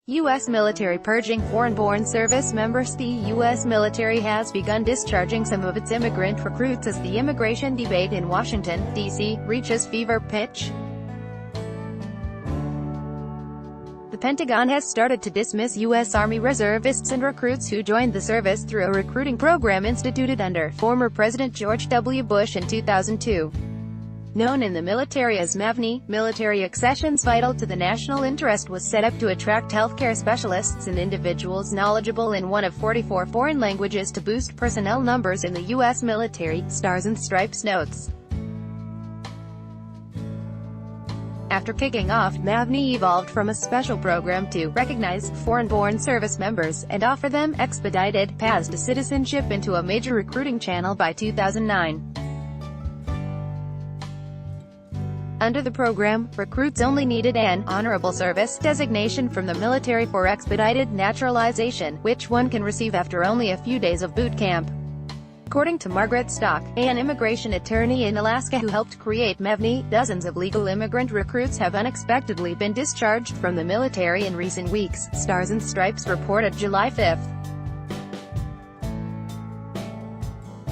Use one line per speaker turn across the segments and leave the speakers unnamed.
U.S. military purging foreign-born service members. The U.S. military has begun discharging some of its immigrant recruits as the immigration debate in Washington, D.C., reaches fever pitch. The Pentagon has started to dismiss U.S. Army reservists and recruits who joined the service through a recruiting program instituted under former President George W. Bush in 2002. Known in the military as MAVNI, military accessions vital to the national interest was set up to attract healthcare specialists and individuals knowledgeable in one of 44 foreign languages to boost personnel numbers in the U.S. military, Stars and Stripes notes. After kicking off, MAVNI evolved from a special program to recognize foreign-born service members and offer them expedited paths to citizenship into a major recruiting channel by 2009. Under the program, recruits only needed an honorable service designation from the military for expedited naturalization, which one can receive after only a few days of boot camp. According to Margaret Stock, an immigration attorney in Alaska who helped create MAVNI, dozens of legal immigrant recruits have unexpectedly been discharged from the military in recent weeks, Stars and Stripes reported July 5.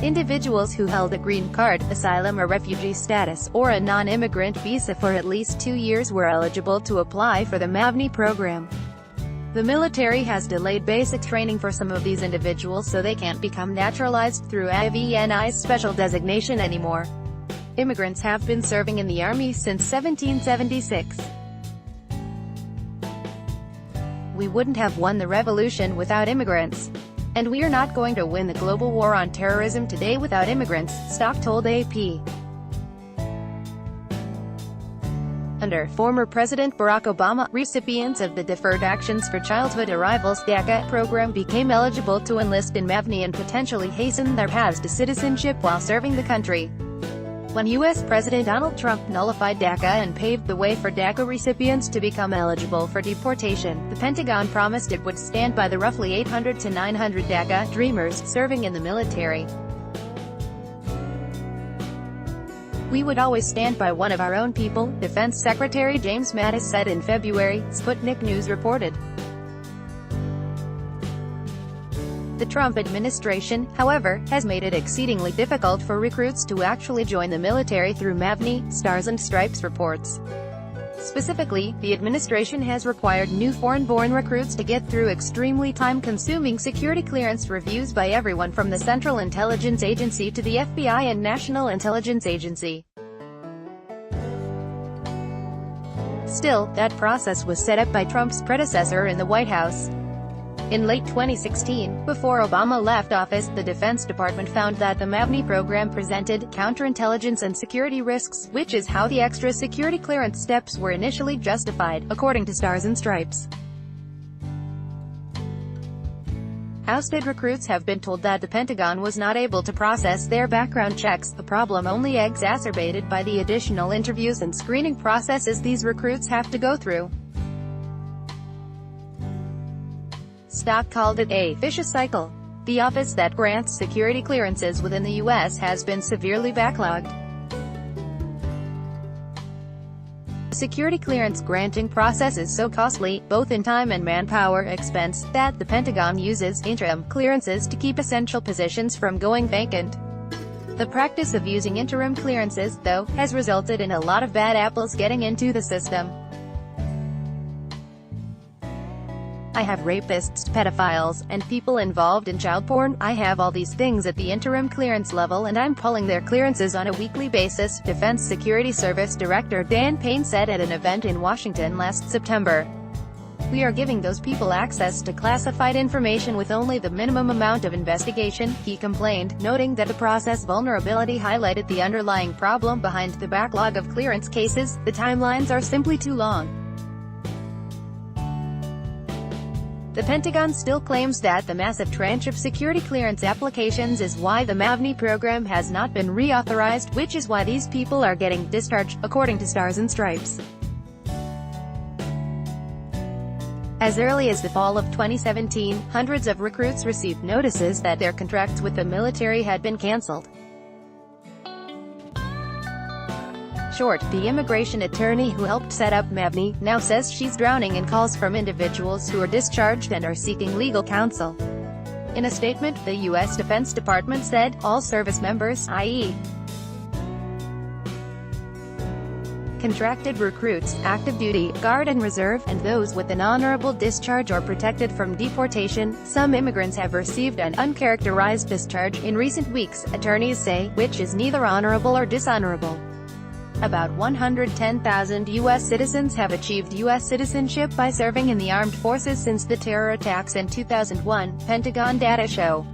Individuals who held a green card, asylum or refugee status, or a non-immigrant visa for at least 2 years were eligible to apply for the MAVNI program. The military has delayed basic training for some of these individuals so they can't become naturalized through AVNI's special designation anymore. Immigrants have been serving in the Army since 1776. We wouldn't have won the revolution without immigrants. And we are not going to win the global war on terrorism today without immigrants, Stock told AP. Under former President Barack Obama, recipients of the Deferred Actions for Childhood Arrivals (DACA) program became eligible to enlist in MAVNI and potentially hasten their paths to citizenship while serving the country. When U.S. President Donald Trump nullified DACA and paved the way for DACA recipients to become eligible for deportation, the Pentagon promised it would stand by the roughly 800 to 900 DACA dreamers serving in the military. "We would always stand by one of our own people," Defense Secretary James Mattis said in February, Sputnik News reported. The Trump administration, however, has made it exceedingly difficult for recruits to actually join the military through MAVNI, Stars and Stripes reports. Specifically, the administration has required new foreign-born recruits to get through extremely time-consuming security clearance reviews by everyone from the Central Intelligence Agency to the FBI and National Intelligence Agency. Still, that process was set up by Trump's predecessor in the White House. In late 2016, before Obama left office, the Defense Department found that the MAVNI program presented counterintelligence and security risks, which is how the extra security clearance steps were initially justified, according to Stars and Stripes. Ousted recruits have been told that the Pentagon was not able to process their background checks, a problem only exacerbated by the additional interviews and screening processes these recruits have to go through. Stock called it a vicious cycle. The office that grants security clearances within the U.S. has been severely backlogged. The security clearance granting process is so costly, both in time and manpower expense, that the Pentagon uses interim clearances to keep essential positions from going vacant. The practice of using interim clearances, though, has resulted in a lot of bad apples getting into the system. "I have rapists, pedophiles, and people involved in child porn. I have all these things at the interim clearance level and I'm pulling their clearances on a weekly basis," Defense Security Service Director Dan Payne said at an event in Washington last September. "We are giving those people access to classified information with only the minimum amount of investigation," he complained, noting that the process vulnerability highlighted the underlying problem behind the backlog of clearance cases. "The timelines are simply too long." The Pentagon still claims that the massive tranche of security clearance applications is why the MAVNI program has not been reauthorized, which is why these people are getting discharged, according to Stars and Stripes. As early as the fall of 2017, hundreds of recruits received notices that their contracts with the military had been canceled. Short, the immigration attorney who helped set up Mathew, now says she's drowning in calls from individuals who are discharged and are seeking legal counsel. In a statement, the U.S. Defense Department said, all service members, i.e., contracted recruits, active duty, guard and reserve, and those with an honorable discharge or protected from deportation. Some immigrants have received an uncharacterized discharge in recent weeks, attorneys say, which is neither honorable or dishonorable. About 110,000 U.S. citizens have achieved U.S. citizenship by serving in the armed forces since the terror attacks in 2001, Pentagon data show.